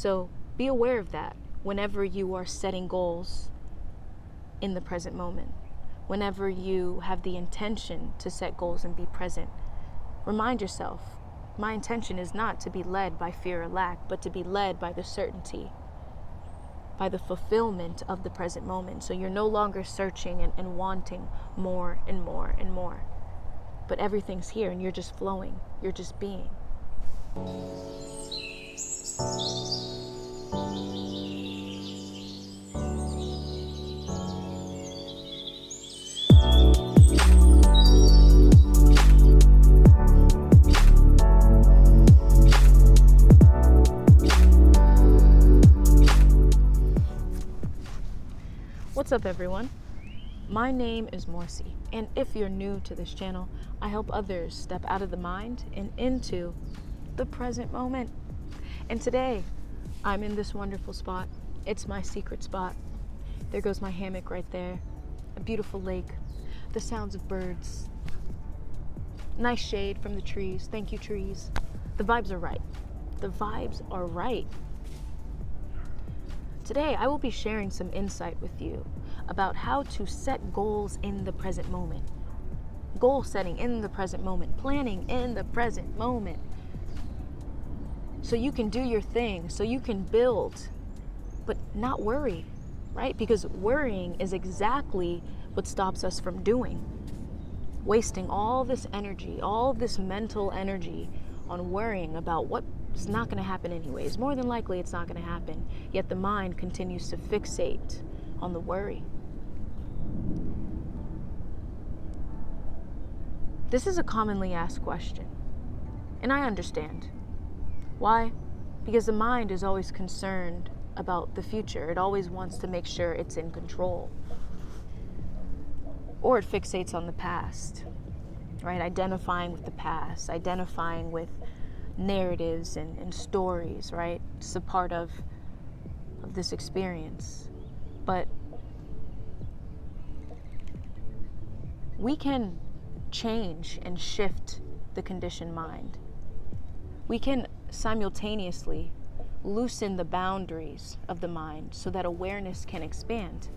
So be aware of that whenever you are setting goals in the present moment. Whenever you have the intention to set goals and be present, remind yourself, my intention is not to be led by fear or lack, but to be led by the certainty, by the fulfillment of the present moment. So you're no longer searching and wanting more and more and more. But everything's here and you're just flowing. You're just being. What's up, everyone? My name is Morcie, and if you're new to this channel, I help others step out of the mind and into the present moment. And today, I'm in this wonderful spot. It's my secret spot. There goes my hammock right there. A beautiful lake, the sounds of birds, nice shade from the trees. Thank you, trees. The vibes are right. The vibes are right. Today, I will be sharing some insight with you about how to set goals in the present moment. Goal setting in the present moment, planning in the present moment. So you can do your thing, so you can build, but not worry, right? Because worrying is exactly what stops us from doing. Wasting all this energy, all this mental energy on worrying about what it's not going to happen anyways. More than likely, it's not going to happen. Yet the mind continues to fixate on the worry. This is a commonly asked question, and I understand. Why? Because the mind is always concerned about the future. It always wants to make sure it's in control. Or it fixates on the past, right? Identifying with the past, identifying with narratives and stories, right? It's a part of this experience. But we can change and shift the conditioned mind. We can simultaneously loosen the boundaries of the mind so that awareness can expand.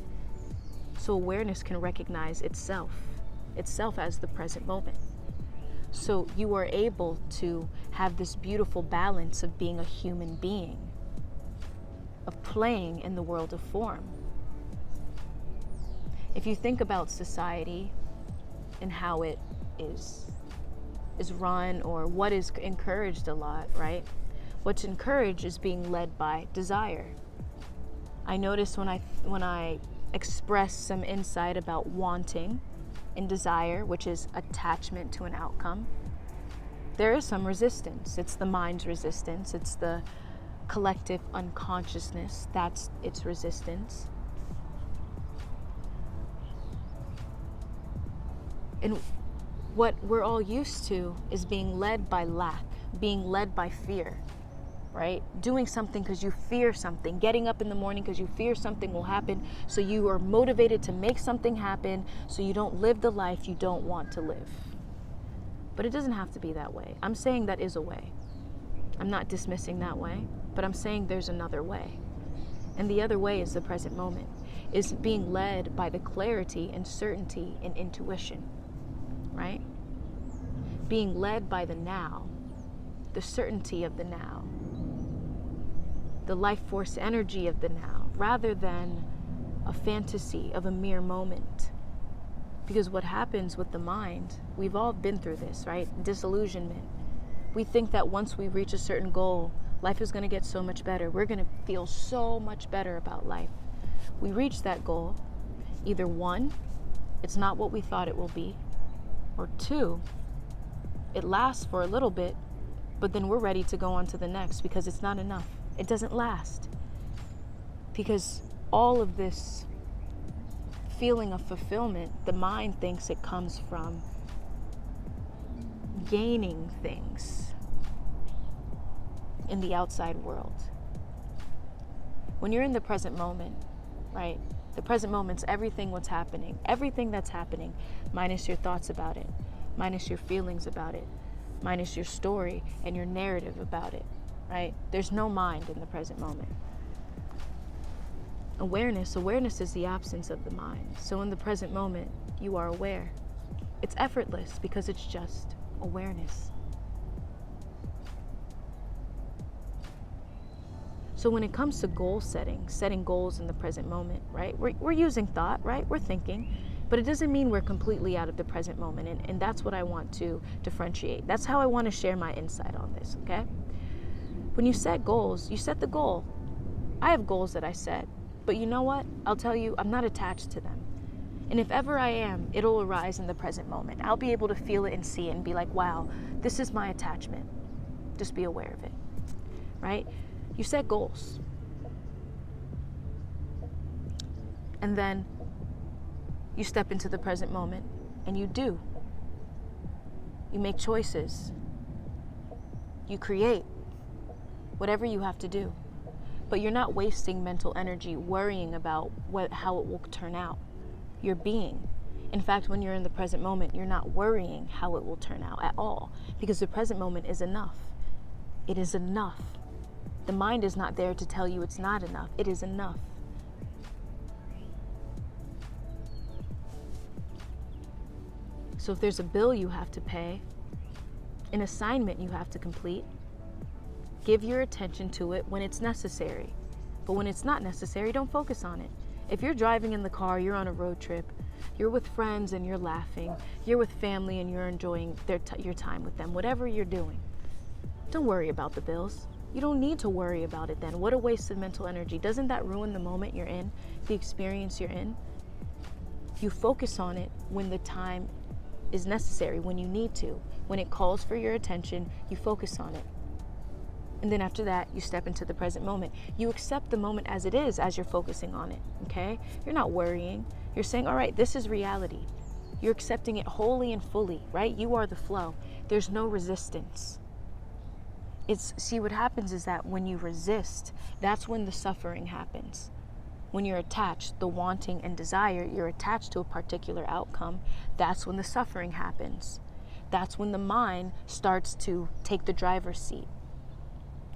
So awareness can recognize itself as the present moment. So you are able to have this beautiful balance of being a human being, of playing in the world of form. If you think about society and how it is run, or what is encouraged a lot, right? What's encouraged is being led by desire. I notice when I express some insight about wanting and desire, which is attachment to an outcome, there is some resistance. It's the mind's resistance. It's the collective unconsciousness. That's its resistance. And what we're all used to is being led by lack, being led by fear, right? Doing something because you fear something, getting up in the morning because you fear something will happen, so you are motivated to make something happen so you don't live the life you don't want to live. But it doesn't have to be that way. I'm saying that is a way. I'm not dismissing that way, but I'm saying there's another way. And the other way is the present moment, is being led by the clarity and certainty and intuition, right? Being led by the now, the certainty of the now, the life force energy of the now, rather than a fantasy of a mere moment. Because what happens with the mind, we've all been through this, right? Disillusionment. We think that once we reach a certain goal, life is going to get so much better. We're going to feel so much better about life. We reach that goal. Either one, it's not what we thought it will be, or two, it lasts for a little bit, but then we're ready to go on to the next because it's not enough. It doesn't last. Because all of this feeling of fulfillment, the mind thinks it comes from gaining things in the outside world. When you're in the present moment, right? The present moment's everything that's happening, minus your thoughts about it, minus your feelings about it, minus your story and your narrative about it. right? There's no mind in the present moment. Awareness is the absence of the mind. So in the present moment, you are aware. It's effortless because it's just awareness. So when it comes to goal setting goals in the present moment, right? We're using thought, right? We're thinking, but it doesn't mean we're completely out of the present moment. And that's what I want to differentiate. That's how I want to share my insight on this, okay? When you set goals, you set the goal. I have goals that I set, but you know what? I'll tell you, I'm not attached to them. And if ever I am, it'll arise in the present moment. I'll be able to feel it and see it and be like, wow, this is my attachment. Just be aware of it, right? You set goals. And then you step into the present moment and you do. You make choices. You create whatever you have to do. But you're not wasting mental energy worrying about how it will turn out. You're being. In fact, when you're in the present moment, you're not worrying how it will turn out at all, because the present moment is enough. It is enough. The mind is not there to tell you it's not enough. It is enough. So if there's a bill you have to pay, an assignment you have to complete, give your attention to it when it's necessary. But when it's not necessary, don't focus on it. If you're driving in the car, you're on a road trip, you're with friends and you're laughing, you're with family and you're enjoying your time with them, whatever you're doing, don't worry about the bills. You don't need to worry about it then. What a waste of mental energy. Doesn't that ruin the moment you're in, the experience you're in? You focus on it when the time is necessary, when you need to. When it calls for your attention, you focus on it. And then after that, you step into the present moment. You accept the moment as it is as you're focusing on it, okay? You're not worrying. You're saying, all right, this is reality. You're accepting it wholly and fully, right? You are the flow. There's no resistance. See, what happens is that when you resist, that's when the suffering happens. When you're attached, the wanting and desire, you're attached to a particular outcome, that's when the suffering happens. That's when the mind starts to take the driver's seat.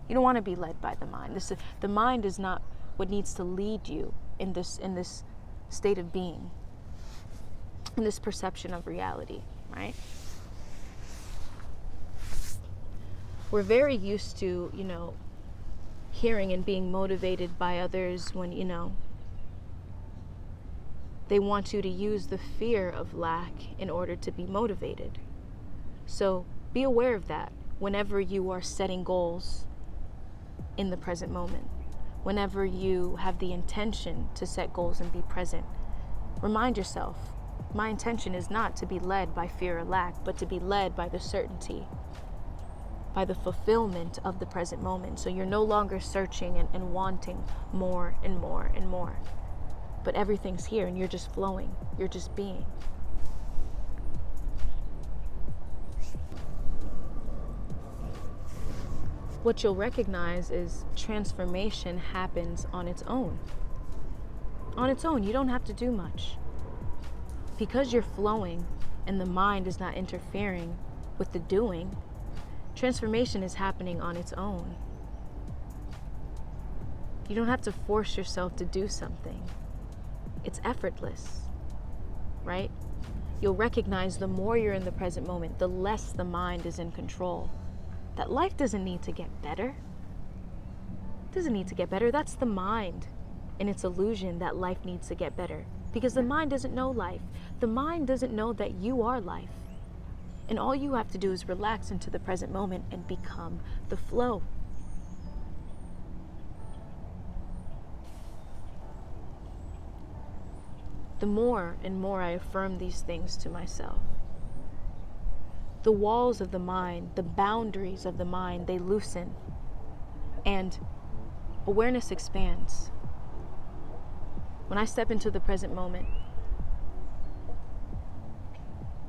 You don't want to be led by the mind. The mind is not what needs to lead you in this state of being, in this perception of reality, right? We're very used to, hearing and being motivated by others when, they want you to use the fear of lack in order to be motivated. So be aware of that whenever you are setting goals in the present moment. Whenever you have the intention to set goals and be present, remind yourself, my intention is not to be led by fear or lack, but to be led by the certainty, by the fulfillment of the present moment. So you're no longer searching and wanting more and more and more, but everything's here and you're just flowing, you're just being. What you'll recognize is transformation happens on its own. On its own, you don't have to do much. Because you're flowing and the mind is not interfering with the doing, transformation is happening on its own. You don't have to force yourself to do something. It's effortless, right? You'll recognize the more you're in the present moment, the less the mind is in control. That life doesn't need to get better. It doesn't need to get better. That's the mind and its illusion that life needs to get better. Because the mind doesn't know life. The mind doesn't know that you are life. And all you have to do is relax into the present moment and become the flow. The more and more I affirm these things to myself, the walls of the mind, the boundaries of the mind, they loosen and awareness expands. When I step into the present moment,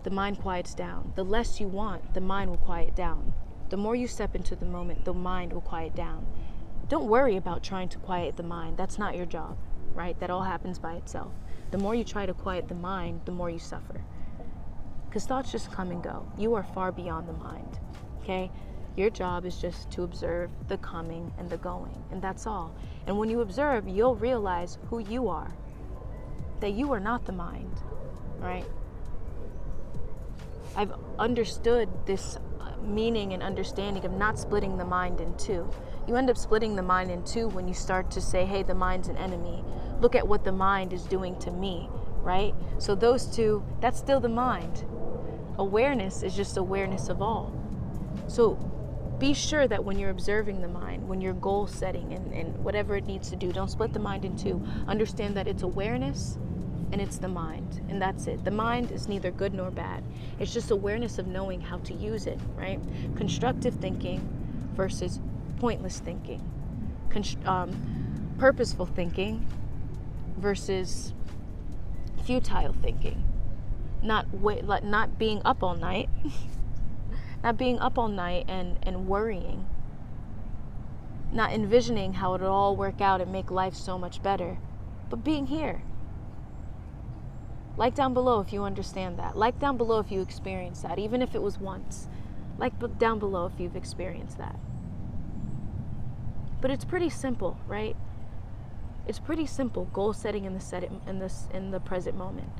the mind quiets down. The less you want, the mind will quiet down. The more you step into the moment, the mind will quiet down. Don't worry about trying to quiet the mind. That's not your job, right? That all happens by itself. The more you try to quiet the mind, the more you suffer. Because thoughts just come and go. You are far beyond the mind, okay? Your job is just to observe the coming and the going, and that's all. And when you observe, you'll realize who you are, that you are not the mind, right? I've understood this meaning and understanding of not splitting the mind in two. You end up splitting the mind in two when you start to say, hey, the mind's an enemy. Look at what the mind is doing to me, right? So those two, that's still the mind. Awareness is just awareness of all. So be sure that when you're observing the mind, when you're goal setting and whatever it needs to do, don't split the mind in two. Understand that it's awareness and it's the mind, and that's it. The mind is neither good nor bad. It's just awareness of knowing how to use it, right? Constructive thinking versus pointless thinking. Purposeful thinking versus futile thinking. Not being up all night. Not being up all night and worrying. Not envisioning how it'll all work out and make life so much better. But being here. Like down below if you understand that. Like down below if you experience that, even if it was once. Like down below if you've experienced that. But it's pretty simple, right? It's pretty simple, goal setting in the present moment.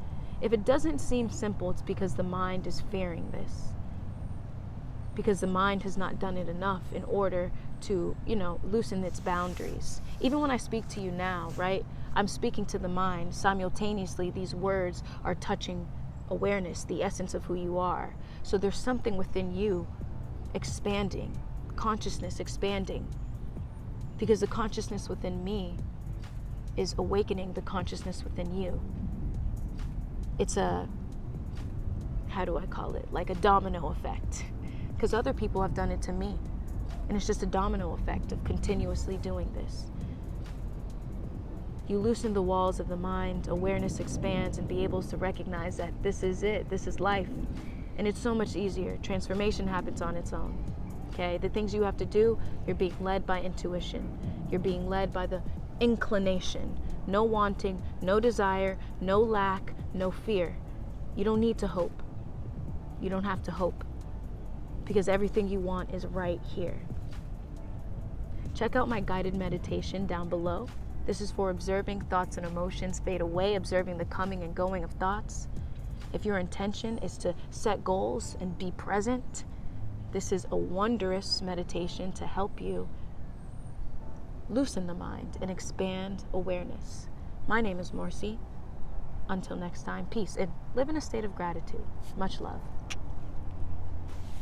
If it doesn't seem simple, it's because the mind is fearing this. Because the mind has not done it enough in order to, loosen its boundaries. Even when I speak to you now, right? I'm speaking to the mind. Simultaneously, these words are touching awareness, the essence of who you are. So there's something within you expanding, consciousness expanding. Because the consciousness within me is awakening the consciousness within you. It's like a domino effect. Because other people have done it to me. And it's just a domino effect of continuously doing this. You loosen the walls of the mind, awareness expands, and be able to recognize that this is it, this is life. And it's so much easier. Transformation happens on its own. Okay? The things you have to do, you're being led by intuition. You're being led by the inclination. No wanting, no desire, no lack, no fear. You don't need to hope. You don't have to hope. Because everything you want is right here. Check out my guided meditation down below. This is for observing thoughts and emotions fade away, observing the coming and going of thoughts. If your intention is to set goals and be present, this is a wondrous meditation to help you loosen the mind and expand awareness. My name is Morcie. Until next time, peace and live in a state of gratitude. Much love.